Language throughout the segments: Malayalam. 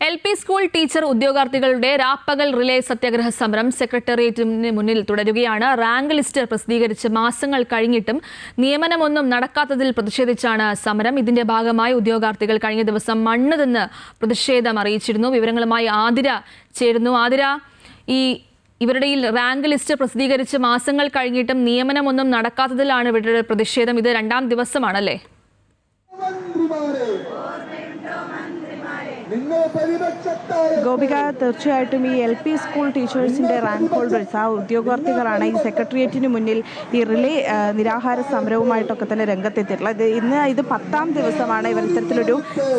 LP സ്കൂൾ ടീച്ചർ ഉദ്യോഗാർത്ഥികളുടെ രാപ്പകൽ റിലേ സത്യാഗ്രഹ സമരം സെക്രട്ടേറിയറ്റിന് മുന്നിൽ തുടരുകയാണ്. റാങ്ക് ലിസ്റ്റ് പ്രസിദ്ധീകരിച്ച് മാസങ്ങൾ കഴിഞ്ഞിട്ടും നിയമനമൊന്നും നടക്കാത്തതിൽ പ്രതിഷേധിച്ചാണ് സമരം. ഇതിന്റെ ഭാഗമായി ഉദ്യോഗാർത്ഥികൾ കഴിഞ്ഞ ദിവസം മണ്ണ് തിന്ന് പ്രതിഷേധം അറിയിച്ചിരുന്നു. വിവരങ്ങളുമായി ആതിര ചേരുന്നു. ആതിര, ഇവരുടെ റാങ്ക് ലിസ്റ്റ് പ്രസിദ്ധീകരിച്ച് മാസങ്ങൾ കഴിഞ്ഞിട്ടും നിയമനമൊന്നും നടക്കാത്തതിലാണ് ഇവരുടെ പ്രതിഷേധം. ഇത് രണ്ടാം ദിവസമാണല്ലേ? ഗോപിക, തീർച്ചയായിട്ടും ഈ LP സ്കൂൾ ടീച്ചേഴ്സിന്റെ റാങ്ക് ഹോൾഡേഴ്സ്, ആ ഉദ്യോഗാർത്ഥികളാണ് ഈ സെക്രട്ടേറിയറ്റിന് മുന്നിൽ ഈ റിലേ നിരാഹാര സമരവുമായിട്ടൊക്കെ തന്നെ രംഗത്തെത്തിയിട്ടുള്ളത്. ഇത് 10ാം ദിവസമാണ് ഇവർ ഇത്തരത്തിലൊരു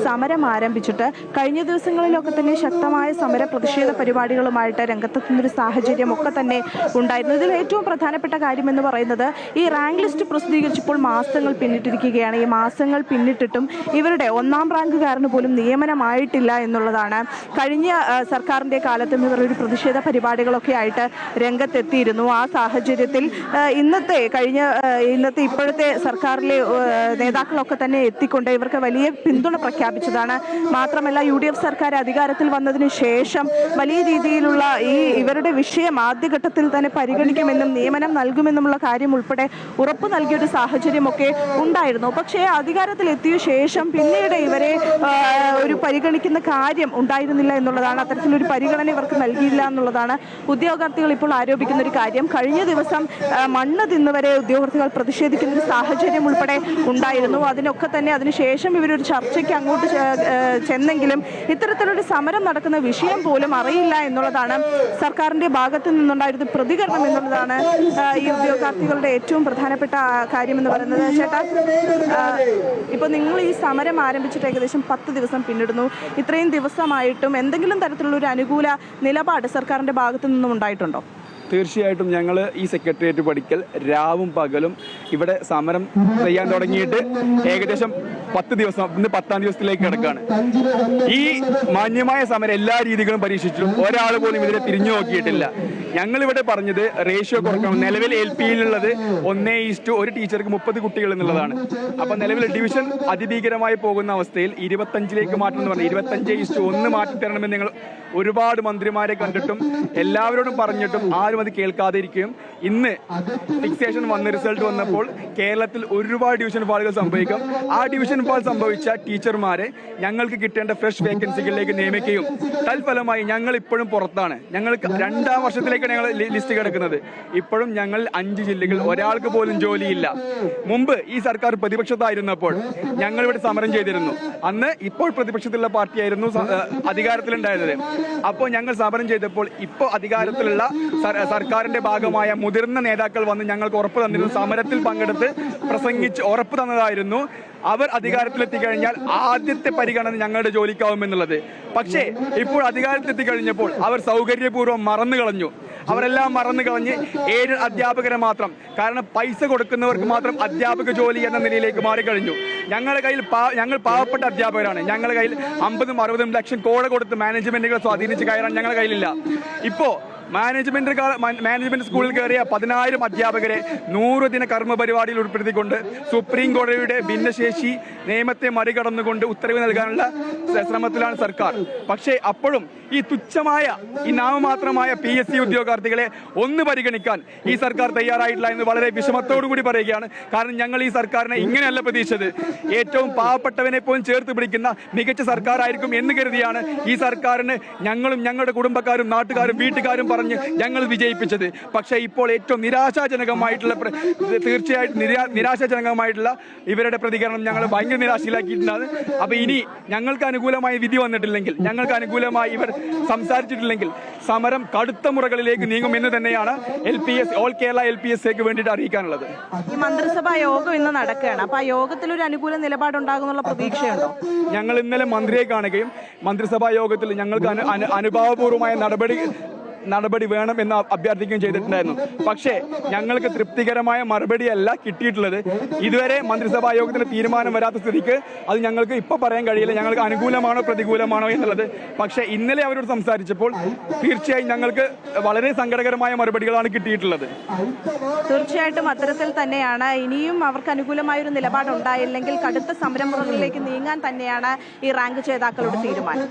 സമരം ആരംഭിച്ചിട്ട്. കഴിഞ്ഞ ദിവസങ്ങളിലൊക്കെ തന്നെ ശക്തമായ സമര പ്രതിഷേധ പരിപാടികളുമായിട്ട് രംഗത്തെത്തുന്നൊരു സാഹചര്യം ഒക്കെ തന്നെ ഉണ്ടായിരുന്നു. ഇതിൽ ഏറ്റവും പ്രധാനപ്പെട്ട കാര്യമെന്ന് പറയുന്നത് ഈ റാങ്ക് ലിസ്റ്റ് പ്രസിദ്ധീകരിച്ചപ്പോൾ മാസങ്ങൾ പിന്നിട്ടിരിക്കുകയാണ്. ഈ മാസങ്ങൾ പിന്നിട്ടിട്ടും ഇവരുടെ 1ാം റാങ്കുകാരന് പോലും നിയമനമായിട്ടില്ല എന്നുള്ളതാണ്. കഴിഞ്ഞ സർക്കാരിന്റെ കാലത്ത് ഇവർ ഒരു പ്രതിഷേധ പരിപാടികളൊക്കെ ആയിട്ട് രംഗത്തെത്തിയിരുന്നു. ആ സാഹചര്യത്തിൽ ഇപ്പോഴത്തെ സർക്കാരിലെ നേതാക്കളൊക്കെ തന്നെ എത്തിക്കൊണ്ട് ഇവർക്ക് വലിയ പിന്തുണ പ്രഖ്യാപിച്ചതാണ്. മാത്രമല്ല UDF സർക്കാർ അധികാരത്തിൽ വന്നതിന് ശേഷം വലിയ രീതിയിലുള്ള ഇവരുടെ വിഷയം ആദ്യഘട്ടത്തിൽ തന്നെ പരിഗണിക്കുമെന്നും നിയമനം നൽകുമെന്നുമുള്ള കാര്യം ഉൾപ്പെടെ ഉറപ്പു നൽകിയൊരു സാഹചര്യമൊക്കെ ഉണ്ടായിരുന്നു. പക്ഷേ അധികാരത്തിലെത്തിയ ശേഷം പിന്നീട് ഇവരെ ഒരു പരിഗണിക്കുന്ന കാര്യം ഉണ്ടായിരുന്നില്ല എന്നുള്ളതാണ്. അത്തരത്തിലൊരു പരിഗണന ഇവർക്ക് നൽകിയില്ല എന്നുള്ളതാണ് ഉദ്യോഗാർത്ഥികൾ ഇപ്പോൾ ആരോപിക്കുന്ന ഒരു കാര്യം. കഴിഞ്ഞ ദിവസം മണ്ണ് തിന്നുവരെ ഉദ്യോഗാർത്ഥികൾ പ്രതിഷേധിക്കുന്ന ഒരു സാഹചര്യം ഉൾപ്പെടെ ഉണ്ടായിരുന്നു. അതിനുശേഷം ഇവരൊരു ചർച്ചയ്ക്ക് അങ്ങോട്ട് ചെന്നെങ്കിലും ഇത്തരത്തിലൊരു സമരം നടക്കുന്ന വിഷയം പോലും അറിയില്ല എന്നുള്ളതാണ് സർക്കാരിന്റെ ഭാഗത്തു നിന്നുണ്ടായിരുന്ന പ്രതികരണം എന്നുള്ളതാണ് ഈ ഉദ്യോഗാർത്ഥികളുടെ ഏറ്റവും പ്രധാനപ്പെട്ട കാര്യമെന്ന് പറയുന്നത്. ചേട്ടാ, ഇപ്പോൾ നിങ്ങൾ ഈ സമരം ആരംഭിച്ചിട്ട് ഏകദേശം 10 ദിവസം പിന്നിടുന്നു. ഇത്രയും ദിവസമായിട്ടും എന്തെങ്കിലും തരത്തിലുള്ള ഒരു അനുകൂല നിലപാട് സർക്കാരിന്റെ ഭാഗത്തു നിന്നും ഉണ്ടായിട്ടുണ്ടോ? തീർച്ചയായിട്ടും ഞങ്ങൾ ഈ സെക്രട്ടേറിയറ്റ് പഠിക്കൽ രാവും പകലും ഇവിടെ സമരം ചെയ്യാൻ തുടങ്ങിയിട്ട് ഏകദേശം 10 ദിവസം, ഇന്ന് 10ാം ദിവസത്തിലേക്ക് കിടക്കുകയാണ്. ഈ മാന്യമായ സമരം എല്ലാ രീതികളും പരീക്ഷിച്ചിട്ടും ഒരാൾ പോലും ഇതിനെ തിരിഞ്ഞു നോക്കിയിട്ടില്ല. ഞങ്ങളിവിടെ പറഞ്ഞത് റേഷ്യോ കുറക്കണം. നിലവിൽ LPയിലുള്ളത് 1:1 ടീച്ചർക്ക് 30 കുട്ടികൾ എന്നുള്ളതാണ്. അപ്പൊ നിലവിൽ ഡിവിഷൻ അതിഭീകരമായി പോകുന്ന അവസ്ഥയിൽ 25ലേക്ക് മാറ്റണം എന്ന് പറഞ്ഞു. 25:1 മാറ്റി തരണമെന്ന് ഞങ്ങൾ ഒരുപാട് മന്ത്രിമാരെ കണ്ടിട്ടും എല്ലാവരോടും പറഞ്ഞിട്ടും ആരും അത് കേൾക്കാതിരിക്കുകയും ഇന്ന് ഫിക്സേഷൻ വന്ന റിസൾട്ട് വന്നപ്പോൾ കേരളത്തിൽ ഒരുപാട് ഡിവിഷൻ ഫാളുകൾ സംഭവിക്കും. ആ ഡിവിഷൻ ഫാൾ സംഭവിച്ച ടീച്ചർമാരെ ഞങ്ങൾക്ക് കിട്ടേണ്ട ഫ്രഷ് വേക്കൻസികളിലേക്ക് നിയമിക്കുകയും തൽഫലമായി ഞങ്ങൾ ഇപ്പോഴും പുറത്താണ്. ഞങ്ങൾക്ക് 2ാം വർഷത്തിലേക്കാണ് ഞങ്ങൾ ലിസ്റ്റ് കിടക്കുന്നത്. ഇപ്പോഴും ഞങ്ങൾ 5 ജില്ലകൾ ഒരാൾക്ക് പോലും ജോലിയില്ല. മുമ്പ് ഈ സർക്കാർ പ്രതിപക്ഷത്തായിരുന്നപ്പോൾ ഞങ്ങൾ ഇവിടെ സമരം ചെയ്തിരുന്നു. അന്ന് ഇപ്പോൾ പ്രതിപക്ഷത്തിലുള്ള പാർട്ടിയായിരുന്നു അധികാരത്തിലുണ്ടായിരുന്നത്. അപ്പോൾ ഞങ്ങൾ സമരം ചെയ്തപ്പോൾ ഇപ്പോൾ അധികാരത്തിലുള്ള സർക്കാരിന്റെ ഭാഗമായ മുതിർന്ന നേതാക്കൾ വന്ന് ഞങ്ങൾക്ക് ഉറപ്പ് തന്നിരുന്നു. സമരത്തിൽ പങ്കെടുത്ത് പ്രസംഗിച്ച് ഉറപ്പ് തന്നതായിരുന്നു അവർ അധികാരത്തിലെത്തിക്കഴിഞ്ഞാൽ ആദ്യത്തെ പരിഗണന ഞങ്ങളുടെ ജോലിക്കാവുമെന്നുള്ളത്. പക്ഷേ ഇപ്പോൾ അധികാരത്തിലെത്തിക്കഴിഞ്ഞപ്പോൾ അവർ സൗകര്യപൂർവ്വം മറന്നു കളഞ്ഞു. അവരെല്ലാം മറന്നു കളഞ്ഞ് 7 അധ്യാപകരെ മാത്രം, കാരണം പൈസ കൊടുക്കുന്നവർക്ക് മാത്രം അധ്യാപക ജോലി എന്ന നിലയിലേക്ക് മാറിക്കഴിഞ്ഞു. ഞങ്ങളുടെ കയ്യിൽ ഞങ്ങൾ പാവപ്പെട്ട അധ്യാപകരാണ്. ഞങ്ങളുടെ കയ്യിൽ 50-60 ലക്ഷം കോഴ കൊടുത്ത് മാനേജ്മെന്റുകളെ സ്വാധീനിച്ച് കയറാൻ ഞങ്ങളുടെ കയ്യിലില്ല. ഇപ്പോൾ മാനേജ്മെന്റ് സ്കൂളിൽ കയറിയ 10,000 അധ്യാപകരെ 100 ദിന കർമ്മ പരിപാടിയിൽ ഉൾപ്പെടുത്തിക്കൊണ്ട് സുപ്രീം കോടതിയുടെ ഭിന്നശേഷി നിയമത്തെ മറികടന്നുകൊണ്ട് ഉത്തരവ് നൽകാനുള്ള ശ്രമത്തിലാണ് സർക്കാർ. പക്ഷേ അപ്പോഴും ഈ തുച്ഛമായ ഈ നാമമാത്രമായ PSC ഉദ്യോഗാർത്ഥികളെ ഒന്ന് പരിഗണിക്കാൻ ഈ സർക്കാർ തയ്യാറായിട്ടില്ല എന്ന് വളരെ വിഷമത്തോടു കൂടി പറയുകയാണ്. കാരണം ഞങ്ങൾ ഈ സർക്കാരിനെ ഇങ്ങനെയല്ല പ്രതീക്ഷിച്ചത്. ഏറ്റവും പാവപ്പെട്ടവനെ പോലും ചേർത്ത് പിടിക്കുന്ന മികച്ച സർക്കാരായിരിക്കും എന്ന് കരുതിയാണ് ഈ സർക്കാരിന് ഞങ്ങളും ഞങ്ങളുടെ കുടുംബക്കാരും നാട്ടുകാരും വീട്ടുകാരും പറഞ്ഞ് ഞങ്ങൾ വിജയിപ്പിച്ചത്. പക്ഷേ ഇപ്പോൾ ഏറ്റവും നിരാശാജനകമായിട്ടുള്ള ഇവരുടെ പ്രതികരണം ഞങ്ങൾ ഭയങ്കര നിരാശയിലാക്കിയിട്ടുണ്ട്. അപ്പൊ ഇനി ഞങ്ങൾക്ക് അനുകൂലമായ വിധി വന്നിട്ടില്ലെങ്കിൽ, ഞങ്ങൾക്ക് അനുകൂലമായി ഇവർ സംസാരിച്ചിട്ടില്ലെങ്കിൽ സമരം കടുത്ത മുറകളിലേക്ക് നീങ്ങുമെന്ന് തന്നെയാണ് ഓൾ കേരള LPSക്ക് വേണ്ടിയിട്ട് അറിയിക്കാനുള്ളത്. ഈ മന്ത്രിസഭാ യോഗം ഇന്ന് നടക്കുകയാണ്. അപ്പൊ ആ യോഗത്തിൽ ഒരു അനുകൂല നിലപാടുണ്ടാകുന്നുള്ള പ്രതീക്ഷയുണ്ടോ? ഞങ്ങൾ ഇന്നലെ മന്ത്രിയെ കാണുകയും മന്ത്രിസഭാ യോഗത്തിൽ ഞങ്ങൾക്ക് അനുഭാവപൂർവമായ നടപടി വേണം എന്ന് അഭ്യർത്ഥിക്കുകയും ചെയ്തിട്ടുണ്ടായിരുന്നു. പക്ഷേ ഞങ്ങൾക്ക് തൃപ്തികരമായ മറുപടിയല്ല കിട്ടിയിട്ടുള്ളത്. ഇതുവരെ മന്ത്രിസഭാ യോഗത്തിന് തീരുമാനം വരാത്ത സ്ഥിതിക്ക് അത് ഞങ്ങൾക്ക് ഇപ്പോൾ പറയാൻ കഴിയില്ല, ഞങ്ങൾക്ക് അനുകൂലമാണോ പ്രതികൂലമാണോ എന്നുള്ളത്. പക്ഷേ ഇന്നലെ അവരോട് സംസാരിച്ചപ്പോൾ തീർച്ചയായും ഞങ്ങൾക്ക് വളരെ സങ്കടകരമായ മറുപടികളാണ് കിട്ടിയിട്ടുള്ളത്. തീർച്ചയായിട്ടും അത്തരത്തിൽ തന്നെയാണ്. ഇനിയും അവർക്ക് അനുകൂലമായ ഒരു നിലപാടുണ്ടായില്ലെങ്കിൽ കടുത്ത സമരമുറകളിലേക്ക് നീങ്ങാൻ തന്നെയാണ് ഈ റാങ്ക് ജേതാക്കളുടെ തീരുമാനം.